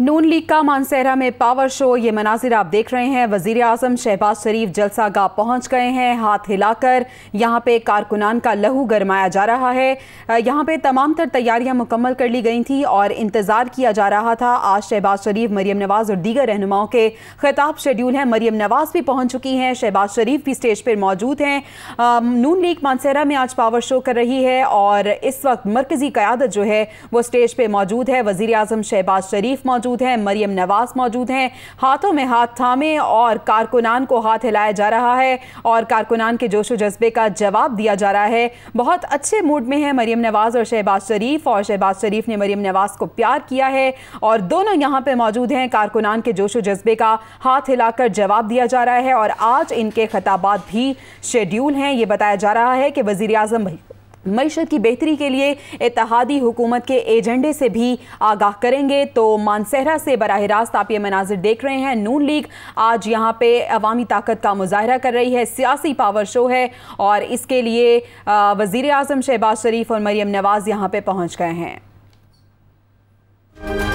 नून league का मानसहरा में power show, ये मनाजिर आप देख रहे हैं। वजीर आजम शहबाज शरीफ जलसा गाह पहुंच गए हैं। हाथ हिलाकर यहां पे कारकुनान का लहू गरमाया जा रहा है। यहां पे तमाम तर तैयारियां मुकम्मल कर ली गई थी और इंतजार किया जा रहा था। आज शहबाज शरीफ, मरियम नवाज और दीगर रहनुमाओं के खिताब शेड्यूल हैं। मरियम नवाज भी पहुंच चुकी हैं, शहबाज शरीफ भी स्टेज पर मौजूद हैं। नून लीग मानसहरा में आज पावर शो कर रही है और इस वक्त मरकजी क़यादत जो है वो स्टेज पर मौजूद है। वजीर आजम शहबाज शरीफ मौजूद हैं, मरियम नवाज मौजूद हैं। हाथों में हाथ थामे और कारकुनान को हाथ हिलाया जा रहा है और कारकुनान के जोशो जज्बे का जवाब दिया जा रहा है। बहुत अच्छे मूड में है मरियम नवाज और शहबाज शरीफ ने मरियम नवाज को प्यार किया है और दोनों यहां पे मौजूद हैं। कारकुनान के जोशो जज्बे का हाथ हिलाकर जवाब दिया जा रहा है और आज इनके खिताबात भी शेड्यूल हैं। ये बताया जा रहा है कि वजीर आजम मईशत की बेहतरी के लिए इत्तेहादी हुकूमत के एजेंडे से भी आगाह करेंगे। तो मानसहरा से बराह रास्त आप ये मनाजिर देख रहे हैं। नून लीग आज यहाँ पे अवामी ताकत का मुजाहरा कर रही है, सियासी पावर शो है और इसके लिए वज़ीर आज़म शहबाज शरीफ और मरियम नवाज यहाँ पे पहुँच गए हैं।